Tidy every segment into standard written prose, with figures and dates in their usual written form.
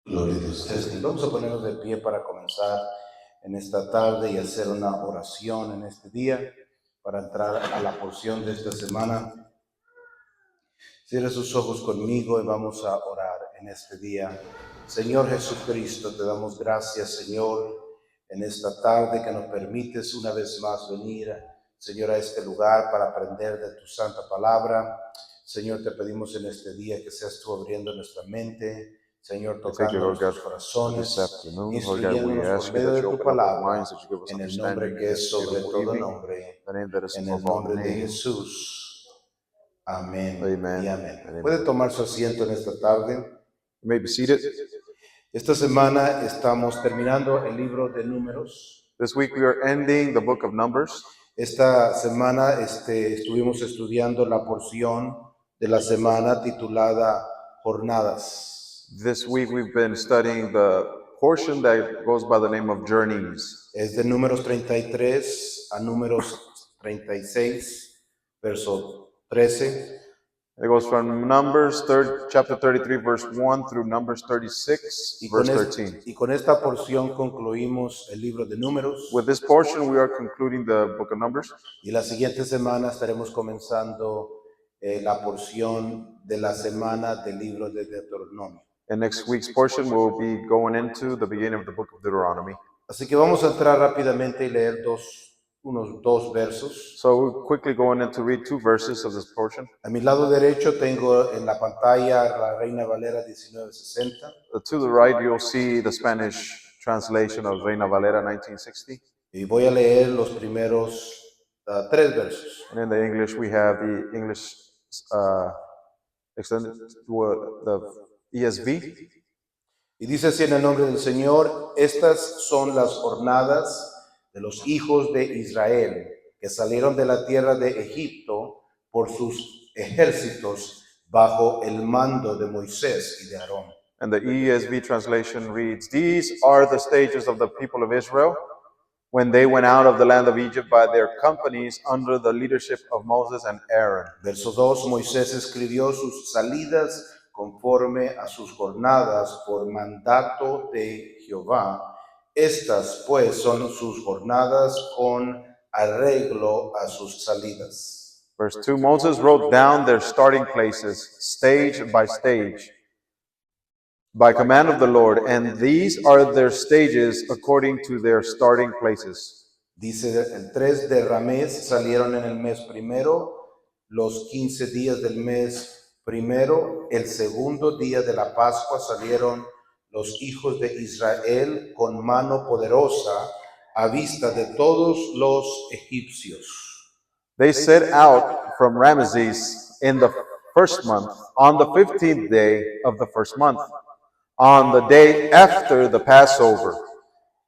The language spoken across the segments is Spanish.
Gloria a Dios. Vamos a ponernos de pie para comenzar en esta tarde y hacer una oración en este día para entrar a la porción de esta semana. Cierre sus ojos conmigo y vamos a orar en este día. Señor Jesucristo, te damos gracias, Señor, en esta tarde que nos permites una vez más venir, Señor, a este lugar para aprender de tu santa palabra. Señor, te pedimos en este día que seas tú abriendo nuestra mente, Señor, tocando nuestros corazones, instruyéndonos por medio de tu palabra, en el nombre que es sobre todo nombre, en el nombre de Jesús. Amén. Y amén. Puede tomar su asiento en esta tarde. You may be seated. Esta semana estamos terminando el libro de Números. This week we are ending the book of Numbers. Esta semana estuvimos estudiando la porción de la semana titulada Jornadas. This week we've been studying the portion that goes by the name of Journeys. Es de Números 33 a Números 36, verso 13. It goes from Numbers chapter 33, verse 1 through Numbers 36, verse 13. Y con esta porción concluimos el libro de Números. With this portion we are concluding the book of Numbers. Y la siguiente semana estaremos comenzando la porción de la semana del libro de Deuteronomio. And next week's portion will be going into the beginning of the book of Deuteronomy. Así que vamos a entrar rápidamente y leer unos dos versos. So we're quickly going in to read two verses of this portion. A mi lado derecho tengo en la pantalla la Reina Valera 1960. To the right you'll see the Spanish translation of Reina Valera 1960. Y voy a leer los primeros tres versos. And in the English we have the English extended, the ESV. Y dice así en el nombre del Señor: estas son las jornadas de los hijos de Israel, que salieron de la tierra de Egipto por sus ejércitos bajo el mando de Moisés y de Aarón. And the ESV translation reads, "These are the stages of the people of Israel when they went out of the land of Egypt by their companies under the leadership of Moses and Aaron." Verso 2, Moisés escribió sus salidas conforme a sus jornadas por mandato de Jehová. Estas pues son sus jornadas con arreglo a sus salidas. Verse 2, Moses wrote down their starting places, stage by stage, by command of the Lord, and these are their stages according to their starting places. Dice el 3 de Ramés salieron en el mes primero, los 15 días del mes primero, el segundo día de la Pascua salieron los hijos de Israel con mano poderosa a vista de todos los egipcios. They set out from Ramesses in the first month, on the 15th day of the first month, on the day after the Passover.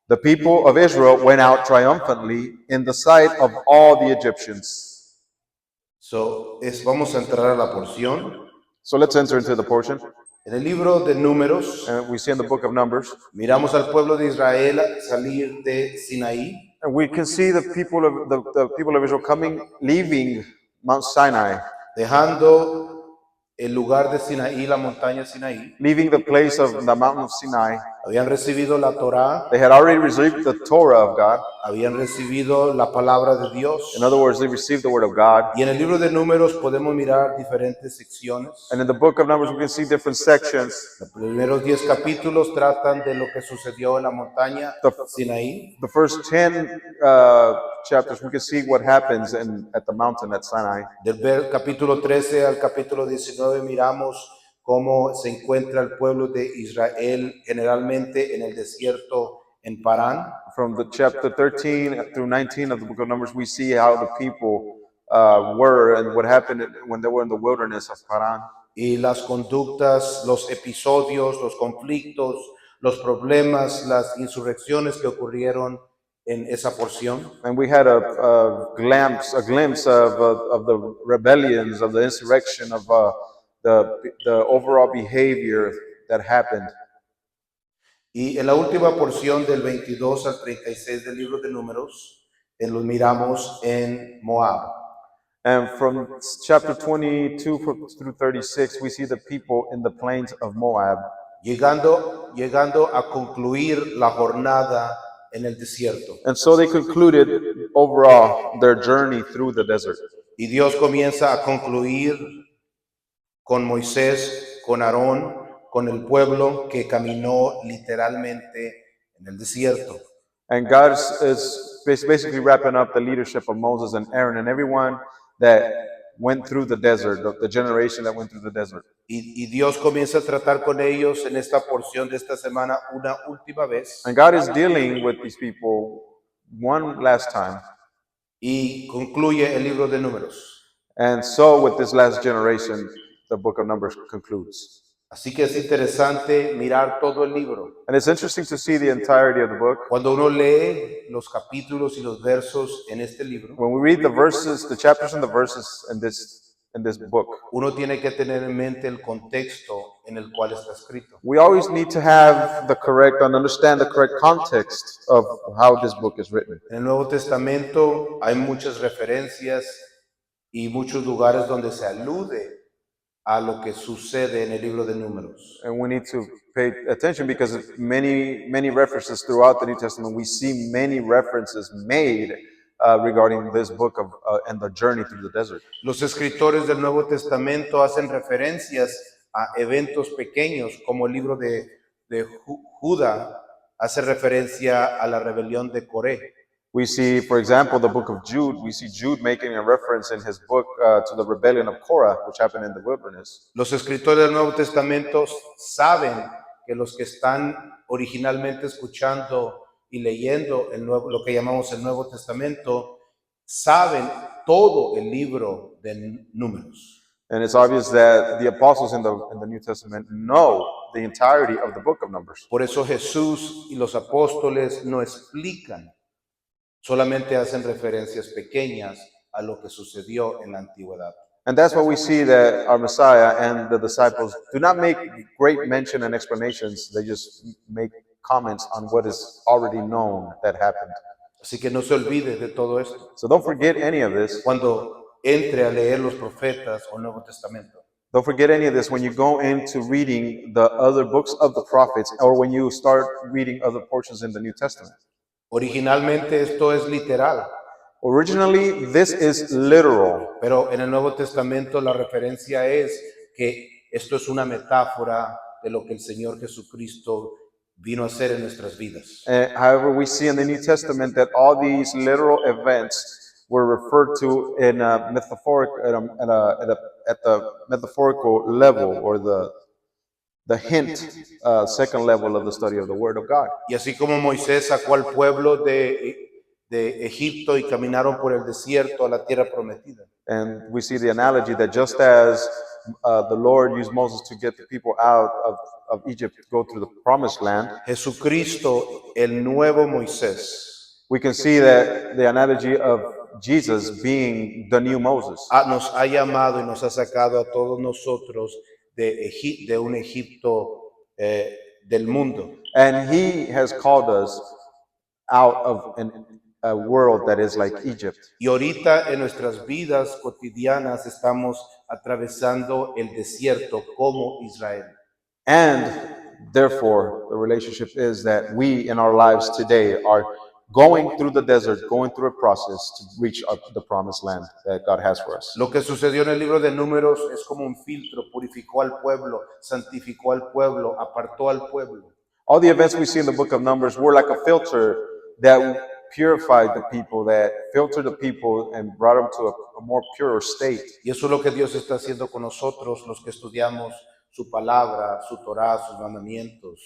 The people of Israel went out triumphantly in the sight of all the Egyptians. Vamos a entrar a la porción. So let's enter into the portion. En el libro de Números, we see in the book of Numbers, miramos al pueblo de Israel salir de Sinaí. And we can see the people of Israel leaving Mount Sinai, dejando el lugar de Sinaí, la montaña Sinaí. Leaving the place of the mountain of Sinai. Habían recibido la Torá. They had already received the Torah of God. Habían recibido la palabra de Dios. In other words, they received the word of God. Y en el libro de Números podemos mirar diferentes secciones. And in the book of Numbers we can see different sections. Los primeros 10 capítulos tratan de lo que sucedió en la montaña Sinaí. The first 10 chapters we can see what happens at the mountain at Sinai. Del capítulo 13 al capítulo 19 miramos cómo se encuentra el pueblo de Israel generalmente en el desierto en Parán. From the chapter 13 through 19 of the book of Numbers, we see how the people were and what happened when they were in the wilderness of Paran. Y las conductas, los episodios, los conflictos, los problemas, las insurrecciones que ocurrieron en esa porción. And we had a glimpse of the rebellions, of the insurrection, of the overall behavior that happened. Y en la última porción del 22 al 36 del libro de Números, los miramos en Moab. And from chapter 22 through 36, we see the people in the plains of Moab. llegando a concluir la jornada en el desierto. And so they concluded overall their journey through the desert. Y Dios comienza a concluir con Moisés, con Aarón, con el pueblo que caminó literalmente en el desierto. And God is basically wrapping up the leadership of Moses and Aaron and everyone that went through the desert, the generation that went through the desert. Y Dios comienza a tratar con ellos en esta porción de esta semana una última vez. And God is dealing with these people one last time. Y concluye el libro de Números. And so with this last generation, the book of Numbers concludes. Así que es interesante mirar todo el libro. And it's interesting to see the entirety of the book. Cuando uno lee los capítulos y los versos en este libro, When we read the verses, the chapters and the verses in this book, uno tiene que tener en mente el contexto en el cual está escrito. we always need to have the correct and understand the correct context of how this book is written. En el Nuevo Testamento hay muchas referencias y muchos lugares donde se alude a lo que sucede en el libro de Números. And we need to pay attention because many references throughout the New Testament, we see many references made regarding this book of and the journey through the desert. Los escritores del Nuevo Testamento hacen referencias a eventos pequeños, como el libro de Judá hace referencia a la rebelión de Coré. We see, for example, the book of Jude. We see Jude making a reference in his book to the rebellion of Korah, which happened in the wilderness. Los escritores del Nuevo Testamento saben que los que están originalmente escuchando y leyendo lo que llamamos el Nuevo Testamento, saben todo el libro de Números. And it's obvious that the apostles in the New Testament know the entirety of the book of Numbers. Por eso Jesús y los apóstoles no explican, solamente hacen referencias pequeñas a lo que sucedió en la antigüedad. And that's why we see that our Messiah and the disciples do not make great mention and explanations. They just make comments on what is already known that happened. Así que no se olvide de todo esto So don't forget any of this. cuando entre a leer los profetas o el Nuevo Testamento. Don't forget any of this when you go into reading the other books of the prophets or when you start reading other portions in the New Testament. Originalmente esto es literal, Originally, this is literal. pero en el Nuevo Testamento la referencia es que esto es una metáfora de lo que el Señor Jesucristo vino a hacer en nuestras vidas. However, we see in the New Testament that all these literal events were referred to in a metaphoric, at the metaphorical level or the hint, second level of the study of the Word of God. Y así como Moisés sacó al pueblo de Egipto y caminaron por el desierto a la tierra prometida. And we see the analogy that just as the Lord used Moses to get the people out of Egypt to go through the promised land, Jesucristo, el nuevo Moisés, we can see that the analogy of Jesus being the new Moses. nos ha llamado y nos ha sacado a todos nosotros de un Egipto del mundo. And he has called us out of a world that is like Egypt. Y ahorita en nuestras vidas cotidianas estamos atravesando el desierto como Israel. And therefore, the relationship is that we in our lives today are going through the desert, going through a process to reach up to the promised land that God has for us. Lo que sucedió en el libro de Números es como un filtro, purificó al pueblo, santificó al pueblo, apartó al pueblo. All the events we see in the book of Numbers were like a filter that purified the people, that filtered the people and brought them to a more pure state. Y eso es lo que Dios está haciendo con nosotros, los que estudiamos su palabra, su Torah, sus mandamientos.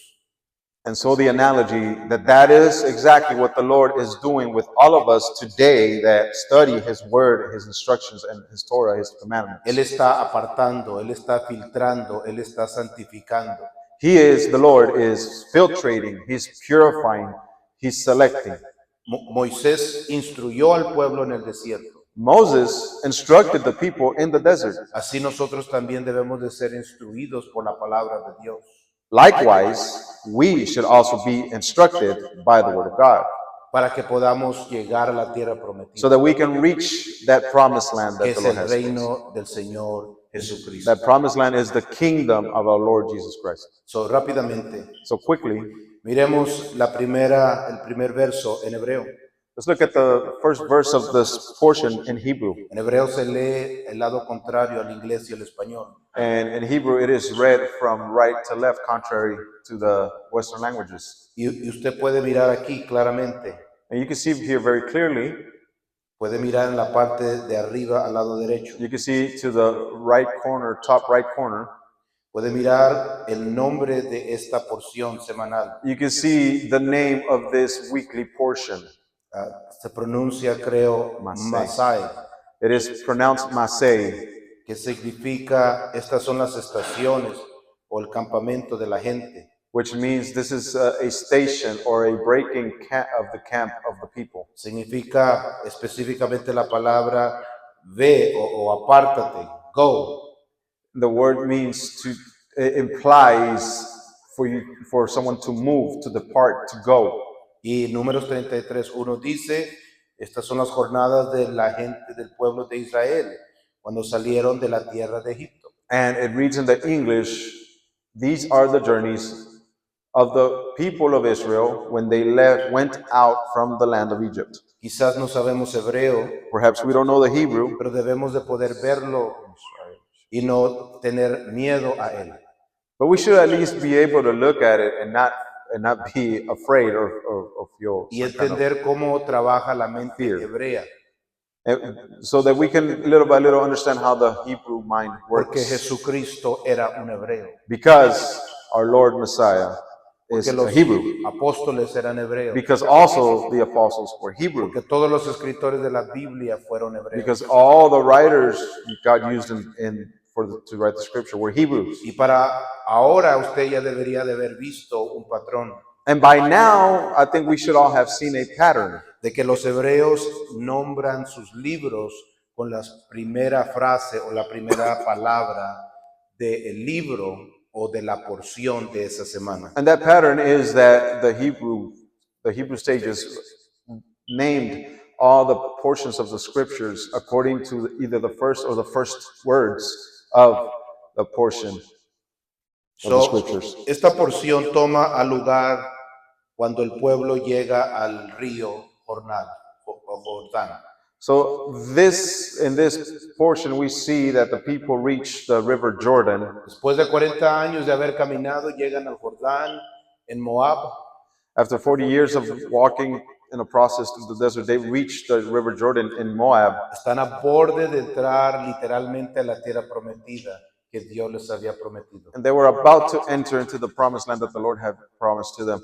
And so the analogy that is exactly what the Lord is doing with all of us today that study His Word, His instructions, and His Torah, His commandments. Él está apartando, Él está filtrando, Él está santificando. The Lord is filtrating, He's purifying, He's selecting. Moisés instruyó al pueblo en el desierto. Moses instructed the people in the desert. Así nosotros también debemos de ser instruidos por la palabra de Dios. Likewise, we should also be instructed by the Word of God, para que podamos llegar a la tierra prometida, so that we can reach that promised land que that the es Lord el has. reino del Señor Jesucristo. That promised land is the kingdom of our Lord Jesus Christ. So, rápidamente, So quickly, miremos el primer verso en hebreo. let's look at the first verse of this portion in Hebrew. En hebreo se lee el lado contrario al inglés y al español. And in Hebrew, it is read from right to left, contrary to the Western languages. Y usted puede mirar aquí claramente. And you can see here very clearly, Puede mirar en la parte de arriba al lado derecho. you can see to the right corner, top right corner, Puede mirar el nombre de esta porción semanal. you can see the name of this weekly portion. Se pronuncia, creo, Masai, It is pronounced Masei, que significa estas son las estaciones o el campamento de la gente. which means this is a station or a breaking of the camp of the people. Significa específicamente la palabra ve o apártate, go. The word means to, it implies for someone to move, to depart, to go. Y Números 33:1 dice, estas son las jornadas de la gente del pueblo de Israel cuando salieron de la tierra de Egipto. And it reads in the English, these are the journeys of the people of Israel when they went out from the land of Egypt. Quizás no sabemos hebreo, Perhaps we don't know the Hebrew, pero debemos de poder verlo y no tener miedo a él. but we should at least be able to look at it and not be afraid or feel Y some kind of entender cómo trabaja la mente fear. hebrea. So that we can little by little understand how the Hebrew mind Porque works. Jesucristo era un hebreo. Because our Lord Messiah is Que a los Hebrew. apóstoles eran hebreos. Because also the apostles were Hebrew. Que todos los escritores de la Biblia fueron hebreos. Because all the writers God used to write the scripture were Hebrews. Y para ahora usted ya debería de haber visto un patrón And by now, I think we should all have seen a pattern de que los hebreos nombran sus libros con la primera frase o la primera palabra del libro o de la porción de esa semana. And that pattern is that the Hebrew stages named all the portions of the scriptures according to either the first or the first words of the portion of the scriptures. Esta porción toma al lugar cuando el pueblo llega al río Jordán. So in this portion, we see that the people reach the river Jordan. Después de 40 años de haber caminado, llegan al Jordán en Moab. After 40 years of walking in a process through the desert, they reached the river Jordan in Moab. Están a borde de entrar literalmente a la tierra prometida que Dios les había prometido. And they were about to enter into the promised land that the Lord had promised to them.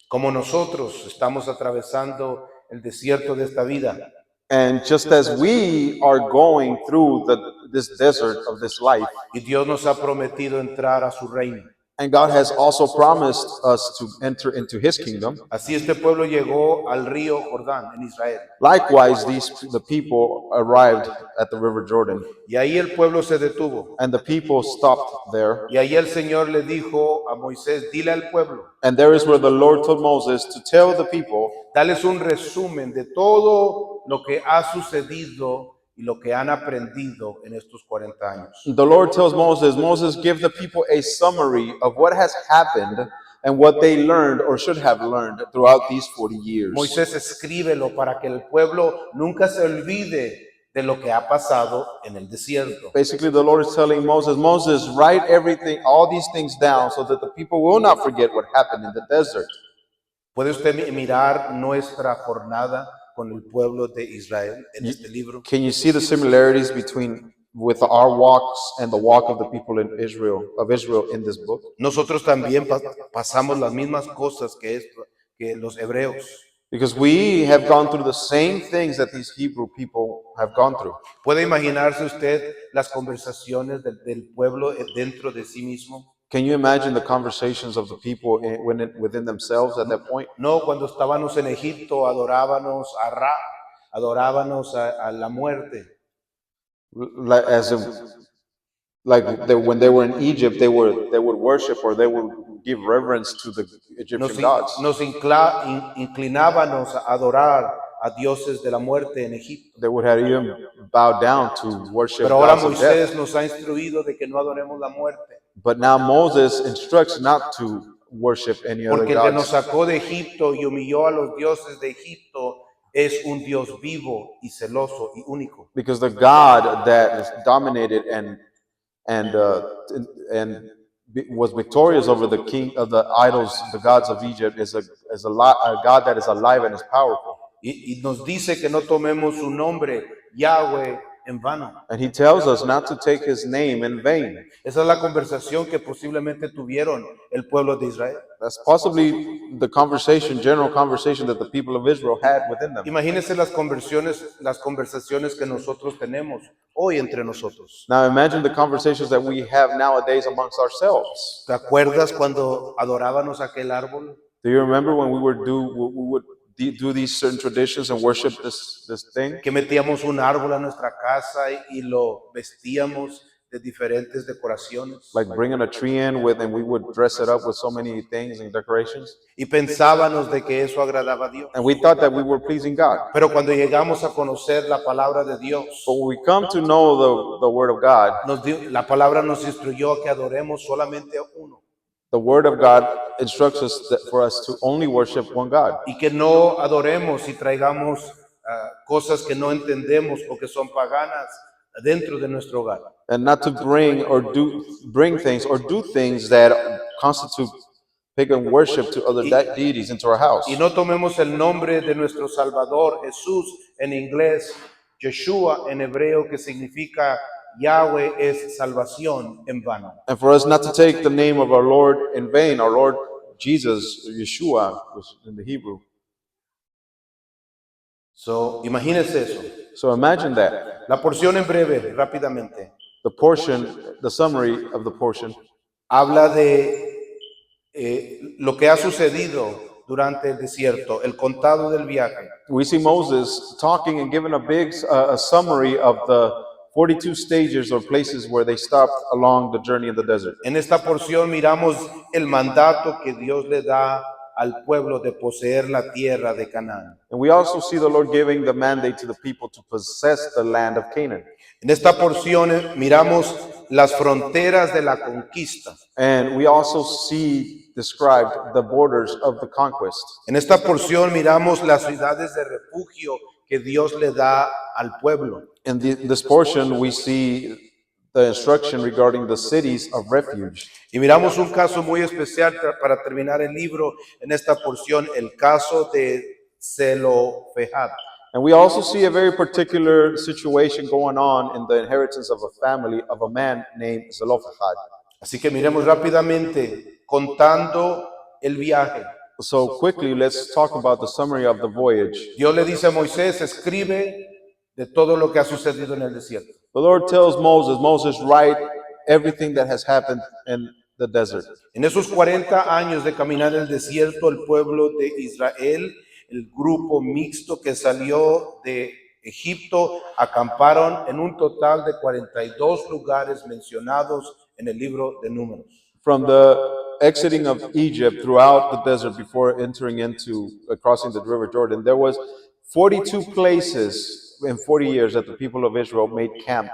Como nosotros estamos atravesando el desierto de esta vida. And just as we are going through this desert of this life, Y Dios nos ha prometido entrar a su reino. and God has also promised us to enter into His kingdom, Así este pueblo llegó al río Jordán en Israel. likewise the people arrived at the river Jordan, Y ahí el pueblo se detuvo. and the people stopped there. Y ahí el Señor le dijo a Moisés, dile al pueblo, And there is where the Lord told Moses to tell the people, dales un resumen de todo lo que ha sucedido y lo que han aprendido en estos 40 años. the Lord tells Moses, give the people a summary of what has happened and what they learned or should have learned throughout these 40 years. Moisés, escríbelo para que el pueblo nunca se olvide de lo que ha pasado en el desierto. Basically, the Lord is telling Moses, write everything, all these things down so that the people will not forget what happened in the desert. ¿Puede usted mirar nuestra jornada con el pueblo de Israel en este libro? Can you see the similarities with our walks and the walk of the people of Israel in this book? Nosotros también pasamos las mismas cosas que los hebreos. Because we have gone through the same things that these Hebrew people have gone through. ¿Puede imaginarse usted las conversaciones del pueblo dentro de sí mismo? Can you imagine the conversations of the people within themselves at that point? No, cuando estábamos en Egipto adorábamos a Ra, adorábamos a la muerte. When they were in Egypt, they would worship or they would give reverence to the Egyptian gods. Nos inclinábamos a adorar a dioses de la muerte en Egipto. They would have even bowed down to worship Pero ahora gods of death. Moisés nos ha instruido de que no adoremos la muerte, But now Moses instructs not to worship any other porque el que nos gods. sacó de Egipto y humilló a los dioses de Egipto es un Dios vivo y celoso y único. Because the God that is dominated and was victorious over the king of the idols, the gods of Egypt, is a God that is alive and is powerful. Y nos dice que no tomemos su nombre, Yahweh, en vano. And he tells us not to take his name in vain. Esa es la conversación que posiblemente tuvieron el pueblo de Israel. That's possibly the general conversation that the people of Israel had within them. Imagínense las conversaciones que nosotros tenemos hoy entre nosotros. Now imagine the conversations that we have nowadays amongst ourselves. ¿Te acuerdas cuando adorábamos aquel árbol? Do you remember when we would do these certain traditions and worship this thing? Que metíamos un árbol a nuestra casa y lo vestíamos de diferentes decoraciones. Like bringing a tree in and we would dress it up with so many things and decorations. Y pensábamos de que eso agradaba a Dios. And we thought that we were pleasing God. Pero cuando llegamos a conocer la palabra de Dios, But when we come to know the Word of God, la palabra nos instruyó a que adoremos solamente a uno. the Word of God instructs us for us to only worship one God. Y que no adoremos y traigamos cosas que no entendemos o que son paganas dentro de nuestro hogar. And not to bring things or do things that constitute pagan worship to other deities into our house. Y no tomemos el nombre de nuestro Salvador, Jesús, en inglés, Yeshua en hebreo, que significa Yahweh es salvación, en vano. And for us not to take the name of our Lord in vain, our Lord Jesus, Yeshua, which in the Hebrew. So, imagínense eso. So imagine that. La porción en breve, rápidamente, The summary of the portion, habla de lo que ha sucedido durante el desierto, el contado del viaje. we see Moses talking and giving a big a summary of the 42 stages or places where they stopped along the journey in the desert. En esta porción miramos el mandato que Dios le da al pueblo de poseer la tierra de Canaán. And we also see the Lord giving the mandate to the people to possess the land of Canaan. En esta porción miramos las fronteras de la conquista. And we also see described the borders of the conquest. En esta porción miramos las ciudades de refugio que Dios le da al pueblo. In this portion, we see the instruction regarding the cities of refuge. Y miramos un caso muy especial para terminar el libro en esta porción, el caso de Zelofehad. And we also see a very particular situation going on in the inheritance of a family of a man named Zelophehad. Así que miremos rápidamente, contando el viaje. So quickly, let's talk about the summary of the voyage. Dios le dice a Moisés, escribe de todo lo que ha sucedido en el desierto. The Lord tells Moses, write everything that has happened in the desert. En esos 40 años de caminar el desierto, el pueblo de Israel, el grupo mixto que salió de Egipto, acamparon en un total de 42 lugares mencionados en el libro de Números. From the exiting of Egypt throughout the desert before entering into crossing the river Jordan, there was 42 places in 40 years that the people of Israel made camp.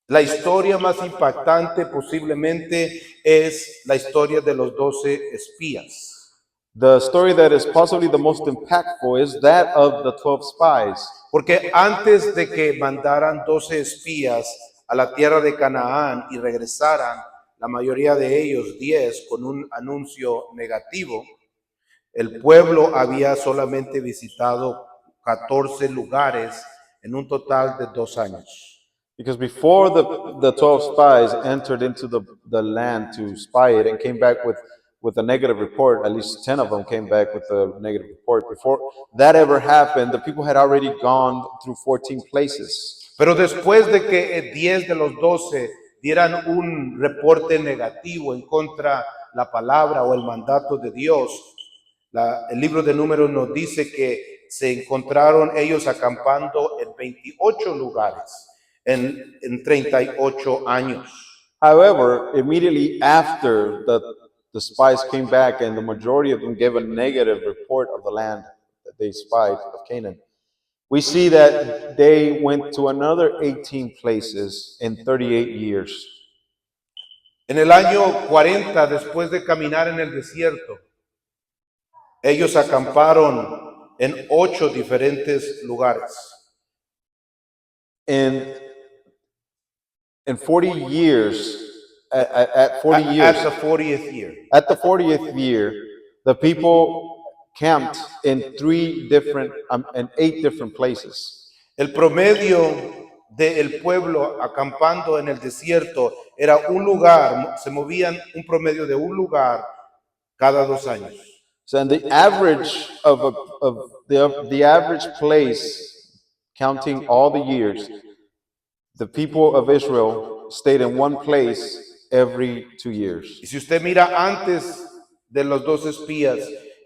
La historia más impactante posiblemente es la historia de los 12 espías. The story that is possibly the most impactful is that of the 12 spies. Porque antes de que mandaran 12 espías a la tierra de Canaán y regresaran, la mayoría de ellos, 10, con un anuncio negativo, el pueblo había solamente visitado 14 lugares en un total de 2 años. Because before the 12 spies entered into the land to spy it and came back with a negative report, at least 10 of them came back with a negative report. Before that ever happened, the people had already gone through 14 places. Pero después de que 10 de los 12 dieran un reporte negativo en contra la palabra o el mandato de Dios, el libro de Números nos dice que se encontraron ellos acampando en 28 lugares en 38 años. However, immediately after the spies came back and the majority of them gave a negative report of the land, they spied of Canaan, we see that they went to another 18 places in 38 years. En el año 40, después de caminar en el desierto, ellos acamparon en 8 diferentes lugares. In 40 years, at 40 years, At the 40th year. at the 40th year, the people camped in 8 different places. El promedio del pueblo acampando en el desierto era un lugar, se movían un promedio de un lugar cada 2 años. So, and the average of the average place, counting all the years, the people of Israel stayed in one place every 2 years. Y si usted mira antes de los 2 espías,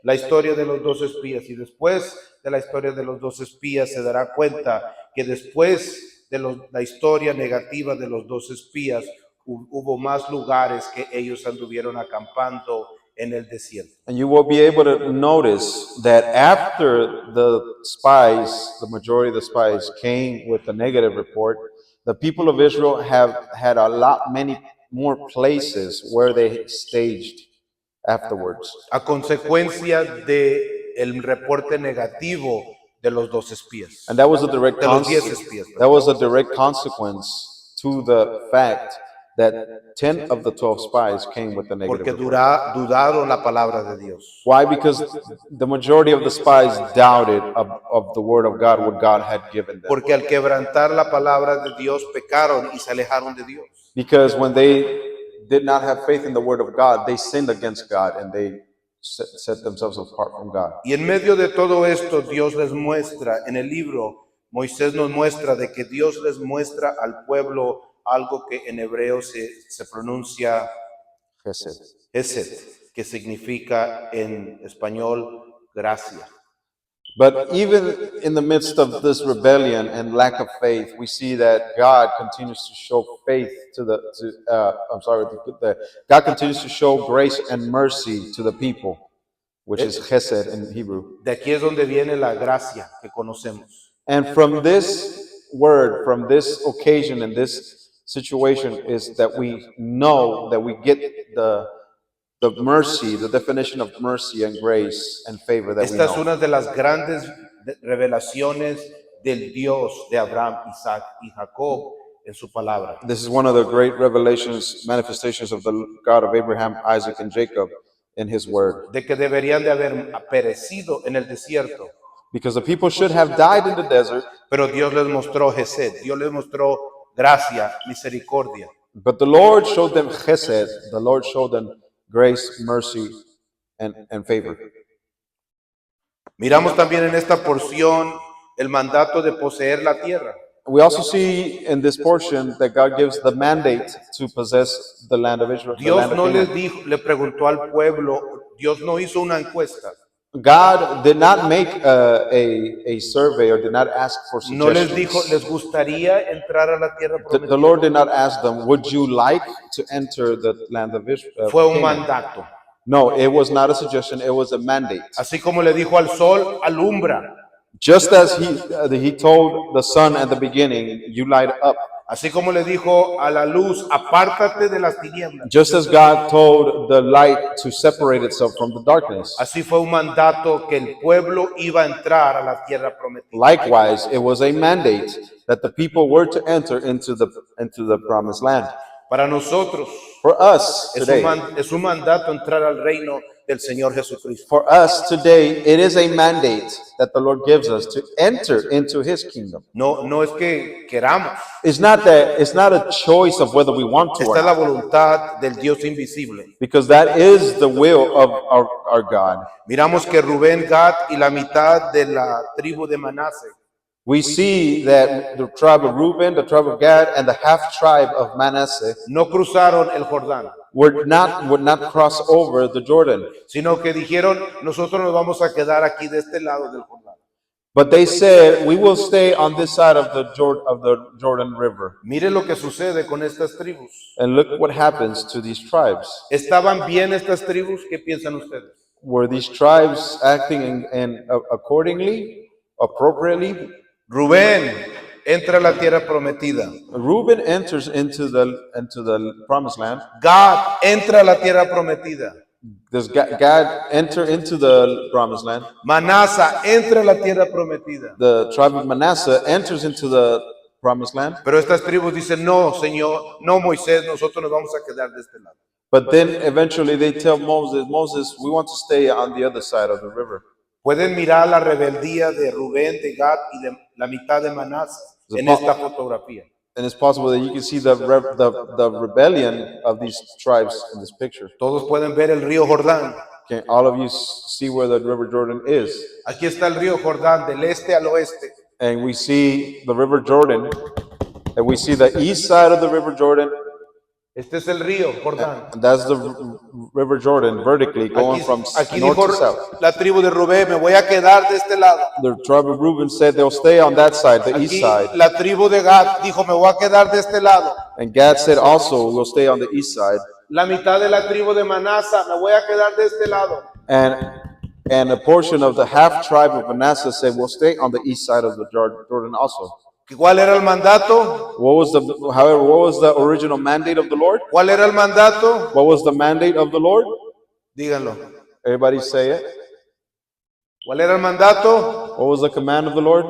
la historia de los 2 espías, y después de la historia de los 2 espías, se dará cuenta que después de la historia negativa de los 2 espías, hubo más lugares que ellos anduvieron acampando en el desierto. And you will be able to notice that after the spies, the majority of the spies came with a negative report, the people of Israel have had many more places where they staged afterwards. A consecuencia de el reporte negativo de los 2 espías. And that was a direct De los 10 espías. that was a direct consequence to the fact that 10 of the 12 spies came with the Porque negative report. dudaron la palabra de Dios. Why? Because the majority of the spies doubted of the word of God, what God had given them. Porque al quebrantar la palabra de Dios pecaron y se alejaron de Dios. Because when they did not have faith in the word of God, they sinned against God and they set themselves apart from God. Y en medio de todo esto, Dios les muestra, en el libro, Moisés nos muestra de que Dios les muestra al pueblo algo que en hebreo se pronuncia Hesed, que significa en español gracia. But even in the midst of this rebellion and lack of faith, we see that God continues to show faith God continues to show grace and mercy to the people, which is Hesed in Hebrew. De aquí es donde viene la gracia que conocemos. And from this word, from this occasion and this situation, is that we know that we get the mercy, the definition of mercy and grace and favor that we Esta es know. una de las grandes revelaciones del Dios de Abraham, Isaac y Jacob en su palabra. This is one of the great revelations, manifestations of the God of Abraham, Isaac, and Jacob in his word. De que deberían de haber perecido en el desierto. Because the people should have died in the desert, Pero Dios les mostró Hesed, Dios les mostró gracia, misericordia. but the Lord showed them chesed, the Lord showed them grace, mercy, and favor. Miramos también en esta porción el mandato de poseer la tierra. We also see in this portion that God gives the mandate to possess the land of Israel. the Dios land of no les Canaan. dijo, le preguntó al pueblo, Dios no hizo una encuesta, God did not make a survey or did not ask for no les dijo, suggestions. ¿les gustaría entrar a la tierra The prometida? Lord did not ask them, would you like to enter the land of Israel? Fue un mandato. No, it was not a suggestion, it was a mandate. Así como le dijo al sol, alumbra. Just as he told the sun at the beginning, you light up. Así como le dijo a la luz, apártate de las tinieblas. Just as God told the light to separate itself from the darkness. Así fue un mandato que el pueblo iba a entrar a la tierra prometida. Likewise, it was a mandate that the people were to enter into the promised land. Para nosotros For us es today, es un mandato entrar al reino del Señor Jesucristo. for us today, it is a mandate that the Lord gives us to enter into His kingdom. No es que queramos. It's not a choice of whether we want to or Esta es la not, voluntad del Dios invisible. because that is the will of our God. Miramos que Rubén, Gad y la mitad de la tribu de Manase We see that the tribe of Reuben, the tribe of Gad, and the half tribe of Manasseh no cruzaron el Jordán, would not cross over the Jordan, sino que dijeron, nosotros nos vamos a quedar aquí de este lado del Jordán. but they said, "We will stay on this side of the Jordan River." Mire lo que sucede con estas tribus. And look what happens to these tribes. ¿Estaban bien estas tribus? ¿Qué piensan ustedes? were these tribes acting accordingly, appropriately? Rubén entra a la tierra prometida. Reuben enters into the promised land. Gad entra a la tierra prometida. Does Gad enter into the promised land? Manasa entra a la tierra prometida. The tribe of Manasseh enters into the promised land. Pero estas tribus dicen, no, Señor, no, Moisés, nosotros nos vamos a quedar de este lado. But then eventually they tell Moses, we want to stay on the other side of the river. Pueden mirar la rebeldía de Rubén, de Gad y de la mitad de Manasa en esta fotografía. And it's possible that you can see the rebellion of these tribes in this picture. Todos pueden ver el río Jordán. Can all of you see where the river Jordan is? Aquí está el río Jordán del este al oeste. And we see the river Jordan, and we see the east side of the river Jordan. Este es el río Jordán. And that's the river Jordan vertically going from Aquí north dijo to south. la tribu de Rubén, me voy a quedar de este lado. The tribe of Reuben said they'll stay on that side, the east Aquí side. la tribu de Gad dijo, me voy a quedar de este lado. And Gad said also, we'll stay on the east side. La mitad de la tribu de Manasa, me voy a quedar de este lado. And a portion of the half tribe of Manasseh said, we'll stay on the east side of the Jordan also. ¿Cuál era el mandato? What was the original mandate of the Lord? ¿Cuál era el mandato? What was the mandate of the Lord? Díganlo. Everybody say it. ¿Cuál era el mandato? What was the command of the Lord?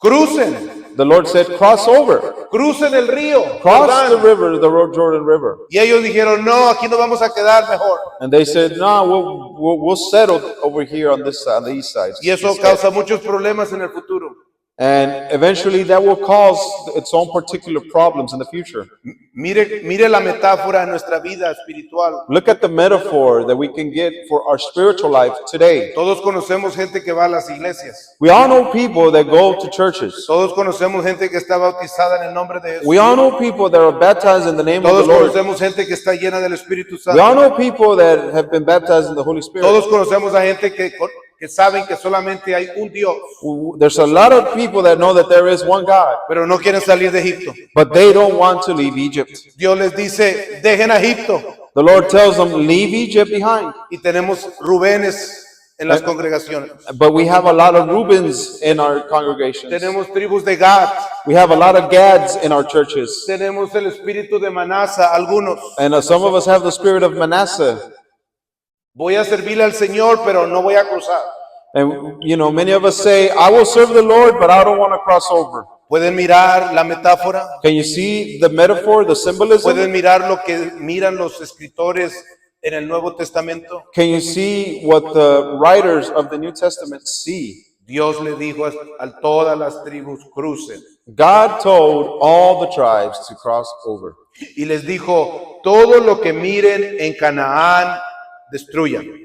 Crucen. The Lord said, cross over. Crucen el río. Cross Jordán. the river, the Jordan River. Y ellos dijeron, no, aquí nos vamos a quedar mejor. And they said, no, we'll settle over here on this side, on the east side. Y eso causa muchos problemas en el futuro. And eventually that will cause its own particular problems in the future. Mire la metáfora en nuestra vida espiritual. Look at the metaphor that we can get for our spiritual life today. Todos conocemos gente que va a las iglesias. We all know people that go to churches. Todos conocemos gente que está bautizada en el nombre de Jesús. We all know people that are baptized in the name of Todos the Lord. conocemos gente que está llena del Espíritu We all Santo. know people that have been baptized in the Holy Spirit. Todos conocemos a gente que saben que solamente hay un Dios, There's a lot of people that know that there is one God, pero no quieren salir de Egipto. but they don't want to leave Egypt. Dios les dice, dejen a Egipto. The Lord tells them, leave Egypt behind. Y tenemos Rubénes en las congregaciones. But we have a lot of Reubens in our congregations. Tenemos tribus de Gad. We have a lot of Gads in our churches. Tenemos el espíritu de Manasa, algunos. And some of us have the spirit of Manasseh. Voy a servirle al Señor, pero no voy a cruzar. And, many of us say, I will serve the Lord, but I don't want to cross over. Pueden mirar la metáfora. Can you see the metaphor, the symbolism? Pueden mirar lo que miran los escritores en el Nuevo Testamento. Can you see what the writers of the New Testament see? Dios le dijo a todas las tribus, crucen. God told all the tribes to cross over. Y les dijo, todo lo que miren en Canaán, destruyan.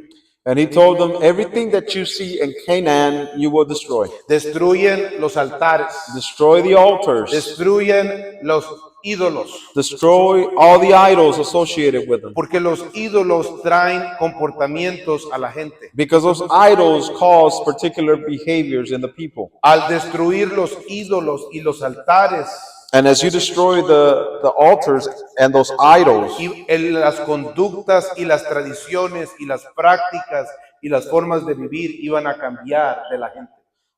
And he told them, everything that you see in Canaan, you will destroy. Destruyen los altares. Destroy the altars. Destruyen los ídolos. Destroy all the idols associated with them. Porque los ídolos traen comportamientos a la gente. Because those idols cause particular behaviors in the people. Al destruir los ídolos y los altares, And as you destroy the altars and those idols, y las conductas y las tradiciones y las prácticas y las formas de vivir iban a cambiar de la gente.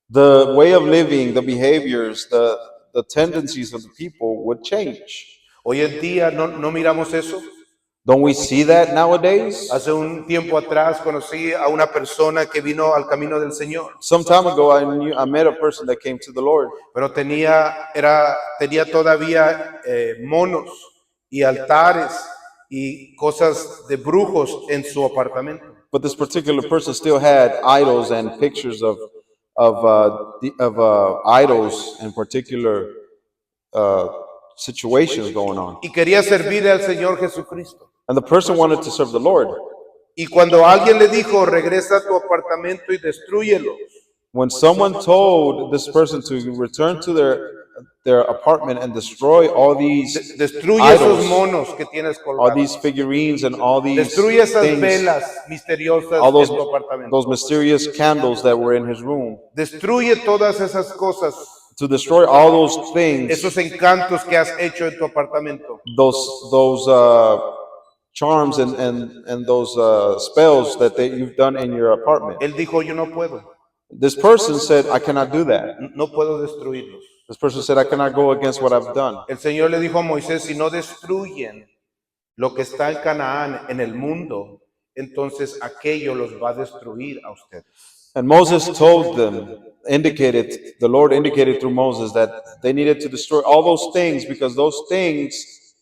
the way of living, the behaviors, the tendencies of the people would change. Hoy en día no miramos eso. Don't we see that nowadays? Hace un tiempo atrás conocí a una persona que vino al camino del Señor, Some time ago, I met a person that came to the Lord, pero tenía todavía monos y altares y cosas de brujos en su apartamento. but this particular person still had idols and pictures of idols and particular situations going on. Y quería servirle al Señor Jesucristo. And the person wanted to serve the Lord. Y cuando alguien le dijo, regresa a tu apartamento y destrúyelo, When someone told this person to return to their apartment and destroy all these destruye idols, esos monos que tienes all these colgados, figurines and all these destruye esas things, velas misteriosas all en tu apartamento, those mysterious candles that were in his room, destruye todas esas cosas, to destroy all those things, esos encantos que has hecho en tu apartamento. those charms and those spells that you've done in your apartment. Él dijo, yo no puedo, This person said, I cannot do that. no puedo destruirlos. This person said, I cannot go against what I've done. El Señor le dijo a Moisés, si no destruyen lo que está en Canaán, en el mundo, entonces aquello los va a destruir a ustedes. And Moses told them, the Lord indicated through Moses that they needed to destroy all those things because those things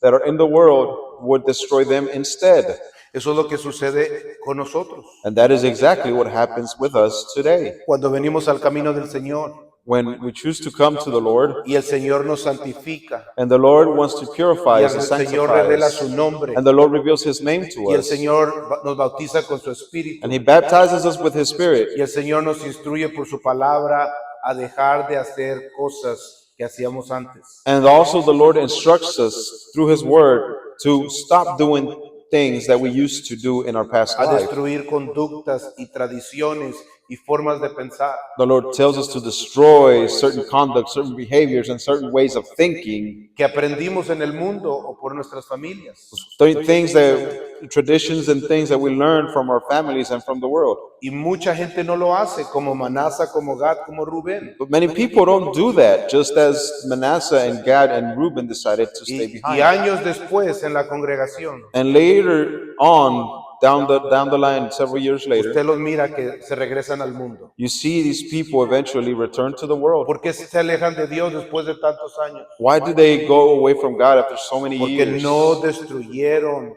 that are in the world would destroy them instead. Eso es lo que sucede con nosotros. And that is exactly what happens with us today. Cuando venimos al camino del Señor When we choose to come to the Lord, y el Señor nos santifica and the Lord wants to purify y us el and Señor sanctify revela us, su nombre and the Lord reveals His name to y el us, Señor nos bautiza con su Espíritu and He baptizes us with His Spirit, y el Señor nos instruye por su palabra a dejar de hacer cosas que hacíamos antes. and also the Lord instructs us through His Word to stop doing things that we used to do in our past A life. destruir conductas y tradiciones y formas de pensar. The Lord tells us to destroy certain conduct, certain behaviors, and certain ways of thinking, Que aprendimos en el mundo o por nuestras familias. things that, traditions and things that we learn from our families and from the world. Y mucha gente no lo hace, como Manasa, como Gad, como Rubén. But many people don't do that, just as Manasseh and Gad and Reuben decided to stay Y behind. años después en la congregación, And later on, down the line, several years later, usted los mira que se regresan al mundo. you see these people eventually return to the world. ¿Por qué se alejan de Dios después de tantos años? Why do they go away from God after so many Porque years? no destruyeron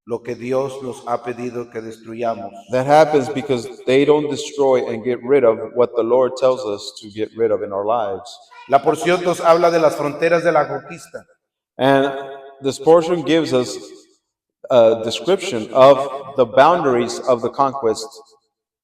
lo que Dios nos ha pedido que destruyamos. That happens because they don't destroy and get rid of what the Lord tells us to get rid of in our lives. La porción nos habla de las fronteras de la conquista. And this portion gives us a description of the boundaries of the conquest.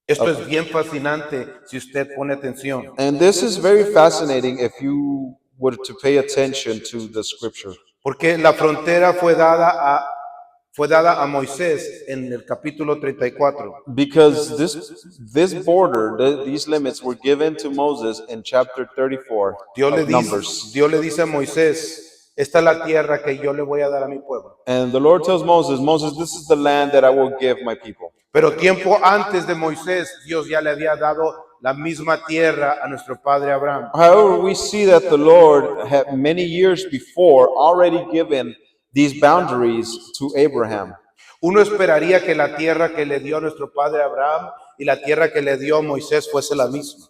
Esto es bien fascinante si usted pone atención. And this is very fascinating if you were to pay attention to the scripture. Porque la frontera fue dada a Moisés en el capítulo 34. Because this border, these limits were given to Moses in chapter 34 of Numbers. Dios le dice a Moisés, esta es la tierra que yo le voy a dar a mi pueblo. And the Lord tells Moses, this is the land that I will give my people. Pero tiempo antes de Moisés, Dios ya le había dado la misma tierra a nuestro padre Abraham. However, we see that the Lord had many years before already given these boundaries to Abraham. Uno esperaría que la tierra que le dio a nuestro padre Abraham y la tierra que le dio a Moisés fuese la misma.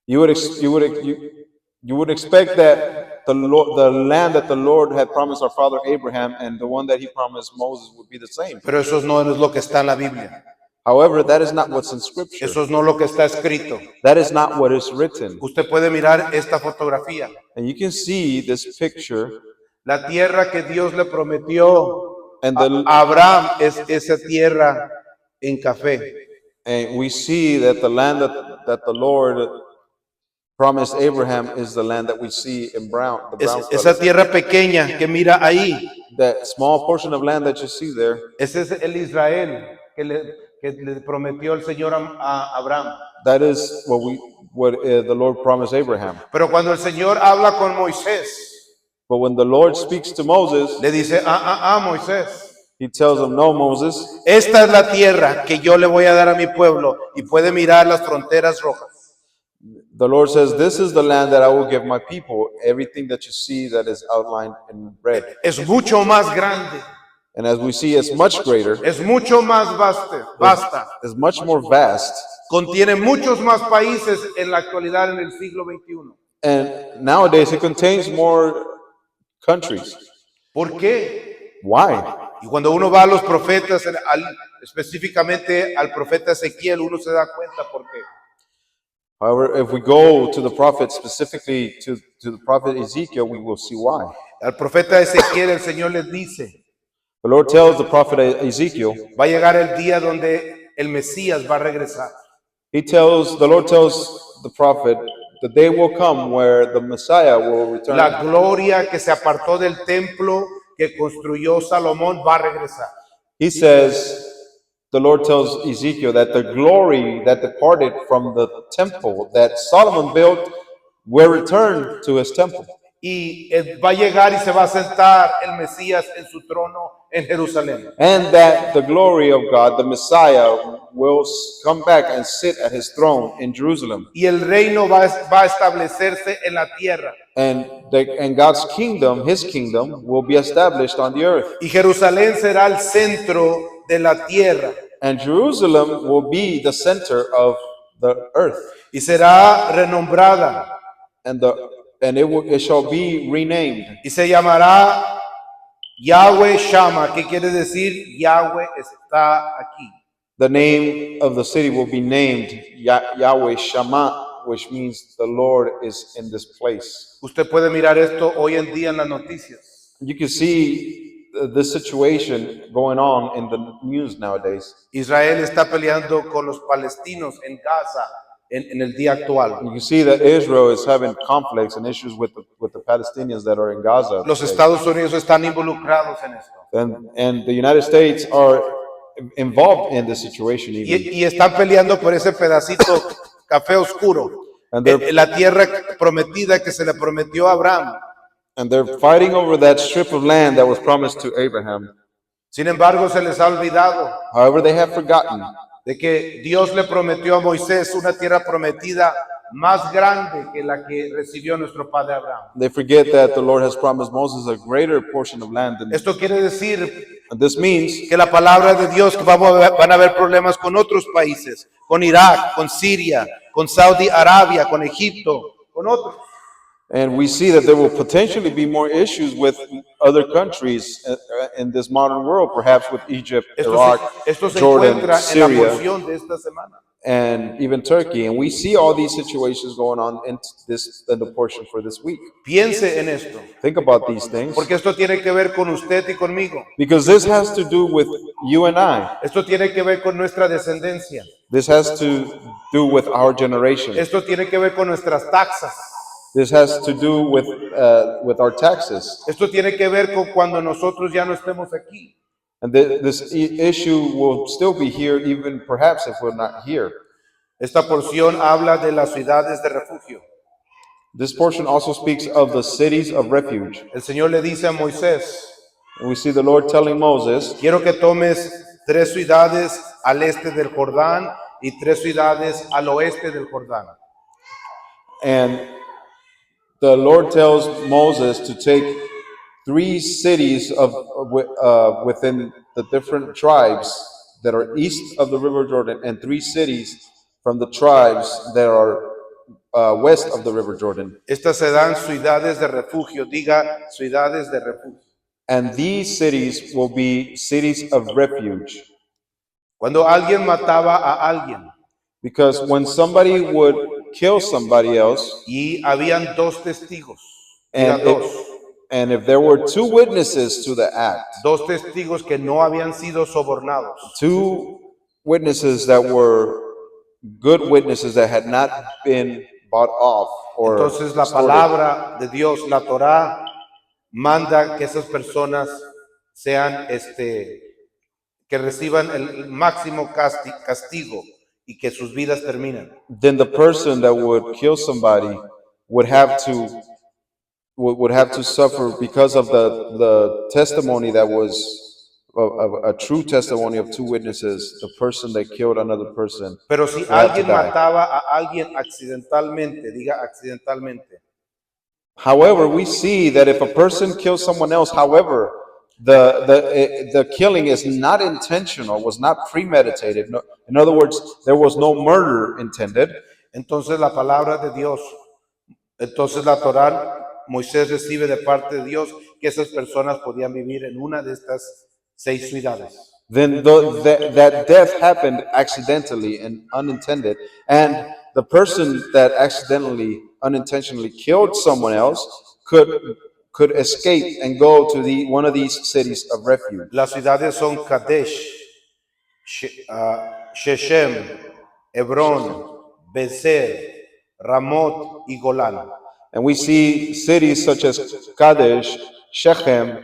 You would expect that the land that the Lord had promised our father Abraham and the one that He promised Moses would be the same. Pero eso no es lo que está en la Biblia. However, that is not what's in Scripture. Eso es no lo que está escrito. That is not what is written. Usted puede mirar esta fotografía. And you can see this picture. La tierra que Dios le prometió And a Abraham es esa tierra en café. And we see that the land that the Lord promised Abraham is the land that we see in brown. The brown Esa tierra pequeña que mira ahí. That small portion of land that you see there. Ese es el Israel que le prometió el Señor a Abraham. That is what the Lord promised Abraham. Pero cuando el Señor habla con Moisés, but when the Lord speaks to Moses, le dice, Moisés, He tells him, no, Moses, esta es la tierra que yo le voy a dar a mi pueblo, y puede mirar las fronteras rojas. The Lord says, this is the land that I will give my people. Everything that you see that is outlined in red. Es mucho más grande. And as we see, it's much greater. Es mucho más vasta. It's much more vast. Contiene muchos más países en la actualidad en el siglo XXI. And nowadays it contains more countries. ¿Por qué? Why? Y cuando uno va a los profetas, específicamente al profeta Ezequiel, uno se da cuenta por qué. However, if we go to the prophet, specifically to the prophet Ezekiel, we will see why. Al profeta Ezequiel el Señor les dice, the Lord tells the prophet Ezekiel, va a llegar el día donde el Mesías va a regresar. The Lord tells the prophet, the day will come where the Messiah will return. La gloria que se apartó del templo que construyó Salomón va a regresar. He says, the Lord tells Ezekiel that the glory that departed from the temple that Solomon built will return to his temple. y va a llegar y se va a sentar el Mesías en su trono en Jerusalén. And that the glory of God, the Messiah, will come back and sit at his throne in Jerusalem. Y el reino va a establecerse en la tierra. And God's kingdom, his kingdom, will be established on the earth. Y Jerusalén será el centro de la tierra. And Jerusalem will be the center of the earth. Y será renombrada. And it shall be renamed. Y se llamará Yahweh Shammah, que quiere decir Yahweh está aquí. The name of the city will be named Yahweh Shammah, which means the Lord is in this place. Usted puede mirar esto hoy en día en las noticias. You can see this situation going on in the news nowadays. Israel está peleando con los palestinos en Gaza en el día actual. You can see that Israel is having conflicts and issues with the Palestinians that are in Gaza. Los Estados Unidos están involucrados en esto. And the United States are involved in this situation even. Y están peleando por ese pedacito café oscuro, la tierra prometida que se le prometió a Abraham. And they're fighting over that strip of land that was promised to Abraham. Sin embargo, se les ha olvidado However, they have forgotten de que Dios le prometió a Moisés una tierra prometida más grande que la que recibió nuestro padre Abraham. They forget that the Lord has promised Moses a greater portion of land than Esto quiere decir and this means que la palabra de Dios que van a haber problemas con otros países, con Irak, con Siria, con Saudi Arabia, con Egipto, con otros. and we see that there will potentially be more issues with other countries in this modern world, perhaps with Egypt, Iraq, Esto se Jordan, encuentra en la Syria, porción de esta semana. and even Turkey. And we see all these situations going on in the portion for this week. Piense en esto, Think about these things, porque esto tiene que ver con usted y conmigo. because this has to do with you and I. Esto tiene que ver con nuestra descendencia. This has to do with our generation. Esto tiene que ver con nuestras taxas. This has to do with our taxes. Esto tiene que ver con cuando nosotros ya no estemos aquí. And this issue will still be here, even perhaps if we're not here. Esta porción habla de las ciudades de refugio. This portion also speaks of the cities of refuge. El Señor le dice a Moisés, And we see the Lord telling Moses, quiero que tomes 3 ciudades al este del Jordán y 3 ciudades al oeste del Jordán. and the Lord tells Moses to take 3 cities within the different tribes that are east of the River Jordan, and 3 cities from the tribes that are west of the River Jordan. Estas se dan ciudades de refugio, diga ciudades de refugio. And these cities will be cities of refuge. Cuando alguien mataba a alguien Because when somebody would kill somebody else, y habían 2 testigos, and diga and if there were 2 witnesses to the act, 2 testigos que no habían sido sobornados, 2 witnesses that were good witnesses that had not been bought off or entonces la extorted, palabra de Dios, la Torá, manda que esas personas sean que reciban el máximo castigo y que sus vidas terminen. then the person that would kill somebody would have to suffer because of the testimony that was a true testimony of 2 witnesses. The person that killed another person. Pero si Would have to alguien die. mataba a alguien accidentalmente, diga accidentalmente, However, we see that if a person kills someone else, however, the killing is not intentional, was not premeditated. No, in other words, there was no murder intended. entonces la palabra de Dios, entonces la Torá, Moisés recibe de parte de Dios que esas personas podían vivir en una de estas 6 ciudades. Then that death happened accidentally and unintended, and the person that accidentally, unintentionally killed someone else could escape and go to one of these cities of refuge. Las ciudades son Kadesh, Shechem, Hebrón, Bezer, Ramot y Golán. And we see cities such as Kadesh, Shechem,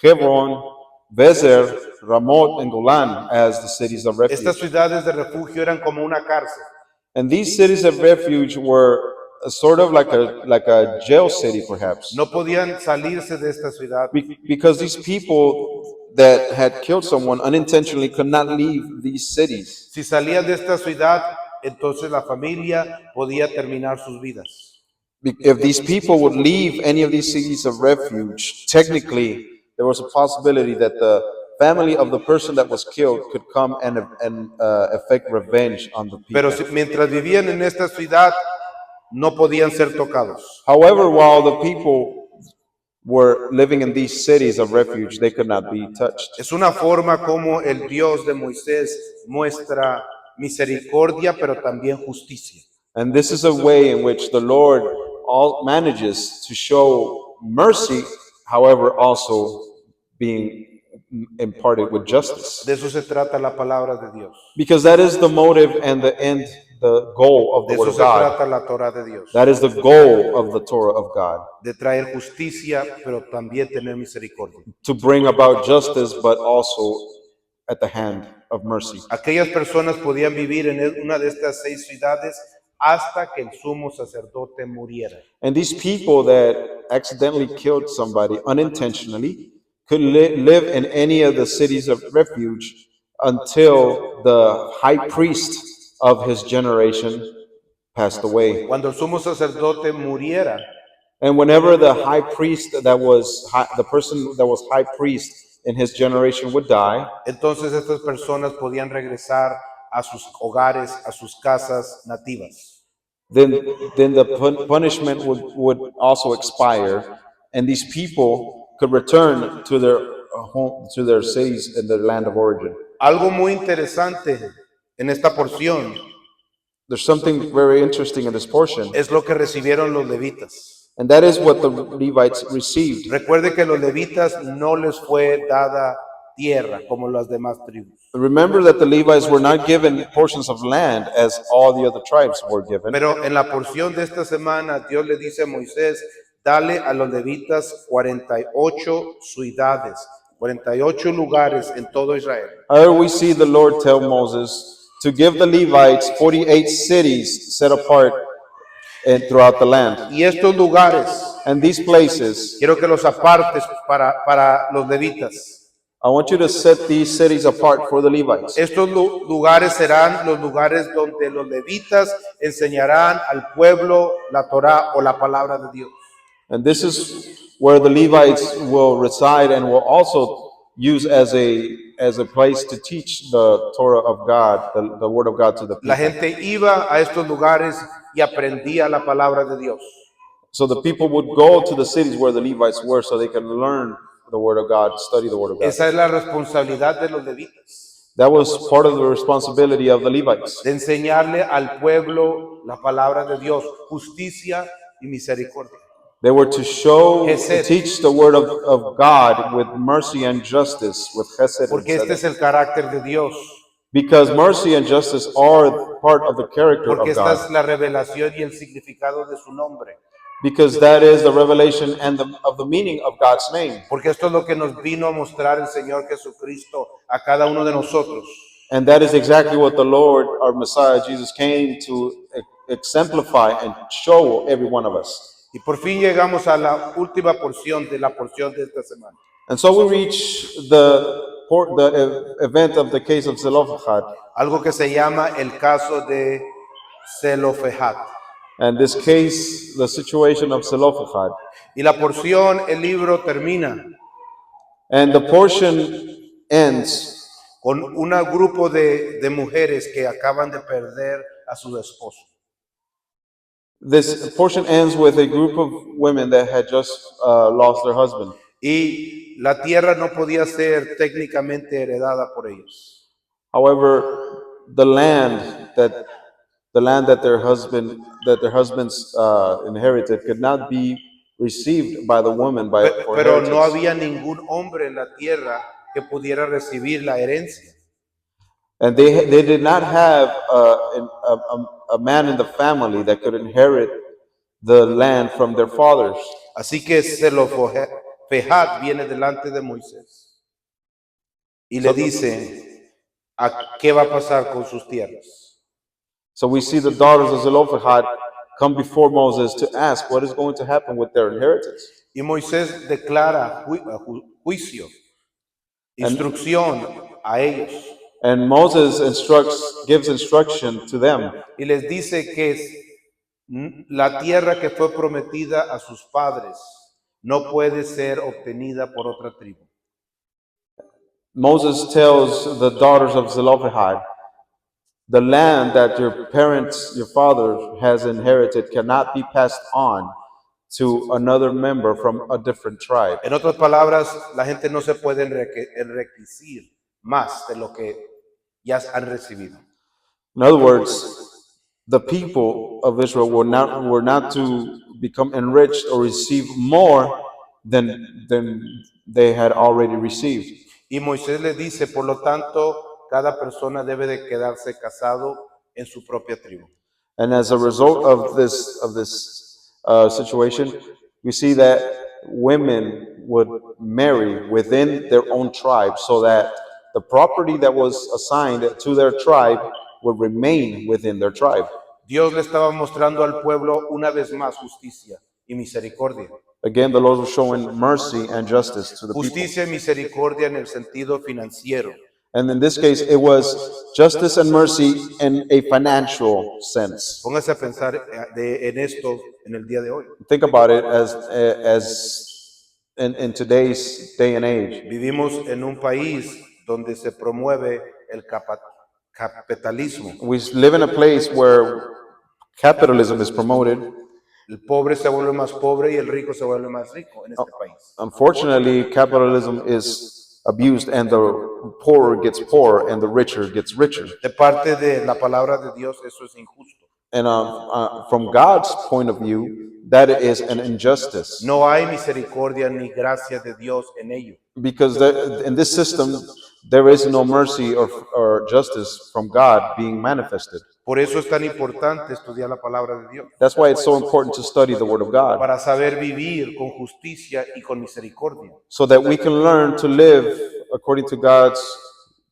Hebron, Bezer, Ramot, and Golan as the cities of refuge. Estas ciudades de refugio eran como una cárcel. And these cities of refuge were sort of like a jail city, perhaps. No podían salirse de esta ciudad. Because these people that had killed someone unintentionally could not leave these cities. Si salían de esta ciudad, entonces la familia podía terminar sus vidas. If these people would leave any of these cities of refuge, technically there was a possibility that the family of the person that was killed could come and effect revenge on the people. Pero mientras vivían en esta ciudad, no podían ser tocados. However, while the people were living in these cities of refuge, they could not be touched. Es una forma como el Dios de Moisés muestra misericordia, pero también justicia. And this is a way in which the Lord manages to show mercy, however, also being imparted with justice. De eso se trata la palabra de Dios. Because that is the motive and the end, the goal of De the Word eso of se God. trata la Torah de Dios. That is the goal of the Torah of God. De traer justicia, pero también tener misericordia. To bring about justice, but also at the hand of mercy. Aquellas personas podían vivir en una de estas 6 ciudades hasta que el sumo sacerdote muriera. And these people that accidentally killed somebody unintentionally could live in any of the cities of refuge until the high priest of his generation passed away. Cuando el sumo sacerdote muriera, And whenever the high priest that was the person that was high priest in his generation would die, entonces estas personas podían regresar a sus hogares, a sus casas nativas. then the punishment would also expire, and these people could return to their home, to their cities and their land of origin. Algo muy interesante en esta porción There's something very interesting in this portion, es lo que recibieron los levitas. and that is what the Levites received. Recuerde que los levitas no les fue dada tierra como las demás tribus. Remember that the Levites were not given portions of land as all the other tribes were given. Pero en la porción de esta semana, Dios le dice a Moisés, dale a los levitas 48 ciudades, 48 lugares en todo Israel. However, we see the Lord tell Moses to give the Levites 48 cities set apart throughout the land. Y estos lugares, And these places, quiero que los apartes para los levitas. I want you to set these cities apart for the Levites. Estos lugares serán los lugares donde los levitas enseñarán al pueblo la Torá o la palabra de Dios. And this is where the Levites will reside and will also use as a place to teach the Torah of God, the Word of God to the La people. gente iba a estos lugares y aprendía la palabra de Dios. So the people would go to the cities where the Levites were so they can learn the Word of God, study the Word of God. Esa es la responsabilidad de los levitas, That was part of the responsibility of the Levites, de enseñarle al pueblo la palabra de Dios, justicia y misericordia. they were to teach the Word of God with mercy and justice, with chesed and Porque este tzedek. es el carácter de Dios, Because mercy and justice are part of the character porque of esta es God. la revelación y el significado de su nombre, Because that is the revelation and of the meaning of God's name. porque esto es lo que nos vino a mostrar el Señor Jesucristo a cada uno de nosotros. And that is exactly what the Lord, our Messiah, Jesus, came to exemplify and show every one of us. Y por fin llegamos a la última porción de esta semana. And so we reach the event of the case of Zelophehad. Algo que se llama el caso de Zelofehad. And this case, the situation of Zelophehad. Y la porción, el libro termina And the portion ends con un grupo de mujeres que acaban de perder a su esposo. This portion ends with a group of women that had just lost their husband. Y la tierra no podía ser técnicamente heredada por ellos. However, the land that their husbands inherited could not be received by the woman for Pero no inheritance. había ningún hombre en la tierra que pudiera recibir la herencia. And they did not have a man in the family that could inherit the land from their fathers. Así que Zelofehad viene delante de Moisés y le dice qué va a pasar con sus tierras. So we see the daughters of Zelophehad come before Moses to ask what is going to happen with their inheritance. Y Moisés declara juicio, instrucción a ellos. And Moses gives instruction to them. Y les dice que la tierra que fue prometida a sus padres no puede ser obtenida por otra tribu. Moses tells the daughters of Zelophehad, the land that your parents, your father has inherited cannot be passed on to another member from a different tribe. En otras palabras, la gente no se puede enriquecer más de lo que ya han recibido. In other words, the people of Israel were not to become enriched or receive more than they had already received. Y Moisés le dice, por lo tanto, cada persona debe de quedarse casado en su propia tribu. And as a result of this situation, we see that women would marry within their own tribe, so that the property that was assigned to their tribe would remain within their tribe. Dios le estaba mostrando al pueblo una vez más justicia y misericordia. Again, the Lord was showing mercy and justice to the people. Justicia y misericordia en el sentido financiero. And in this case, it was justice and mercy in a financial sense. Póngase a pensar en esto en el día de hoy. Think about it as in today's day and age. Vivimos en un país donde se promueve el capitalismo. We live in a place where capitalism is promoted. El pobre se vuelve más pobre y el rico se vuelve más rico en este país. Unfortunately, capitalism is abused and the poorer gets poorer and the richer gets richer. De parte de la palabra de Dios, eso es injusto. And from God's point of view, that is an injustice. No hay misericordia ni gracia de Dios en ello. Because in this system, there is no mercy or justice from God being manifested. Por eso es tan importante estudiar la palabra de Dios. That's why it's so important to study the Word of God, Para saber vivir con justicia y con misericordia. so that we can learn to live according to God's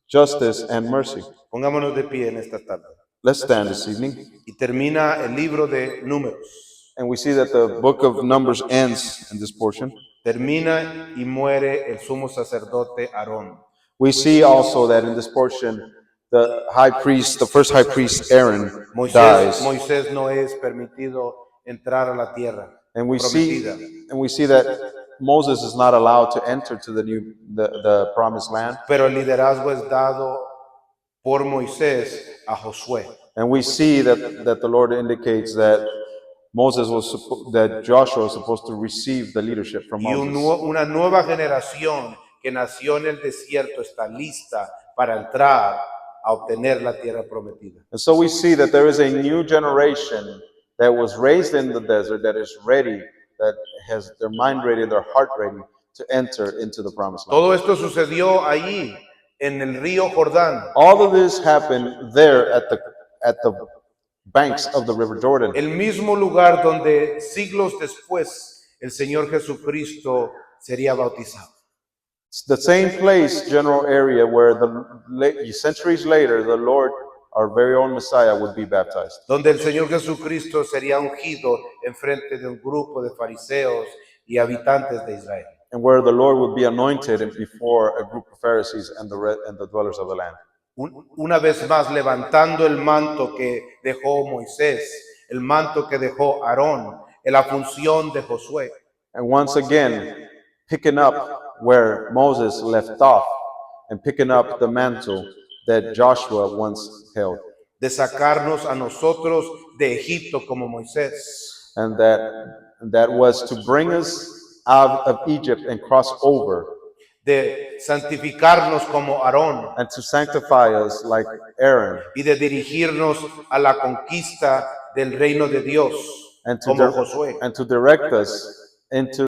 justice and mercy. Pongámonos de pie en esta tarde. Let's stand this evening. Y termina el libro de Números. And we see that the book of Numbers ends in this portion. Termina y muere el sumo sacerdote Aarón. We see also that in this portion, the first high priest Aaron dies. Moisés no es permitido entrar a la tierra And we prometida. see that Moses is not allowed to enter to the promised land. Pero el liderazgo es dado por Moisés a Josué. And we see that the Lord indicates that that Joshua was supposed to receive the leadership from Y Moses. una nueva generación que nació en el desierto está lista para entrar a obtener la tierra prometida. And so we see that there is a new generation that was raised in the desert that is ready, that has their mind ready, their heart ready to enter into the promised land. Todo esto sucedió allí, en el río Jordán, All of this happened there at the banks of the River Jordan. el mismo lugar donde siglos después el Señor Jesucristo sería bautizado. It's the same place, general area, where centuries later, the Lord, our very own Messiah, would be baptized. Donde el Señor Jesucristo sería ungido en frente de un grupo de fariseos y habitantes de Israel. And where the Lord would be anointed before a group of Pharisees and the dwellers of the land. Una vez más levantando el manto que dejó Moisés, el manto que dejó Aarón, en la función de Josué. And once again, picking up where Moses left off and picking up the mantle that Joshua once held. De sacarnos a nosotros de Egipto como Moisés. And that was to bring us out of Egypt and cross over. De santificarnos como Aarón. And to sanctify us like Aaron. Y de dirigirnos a la conquista del reino de Dios And como Josué. and to direct us into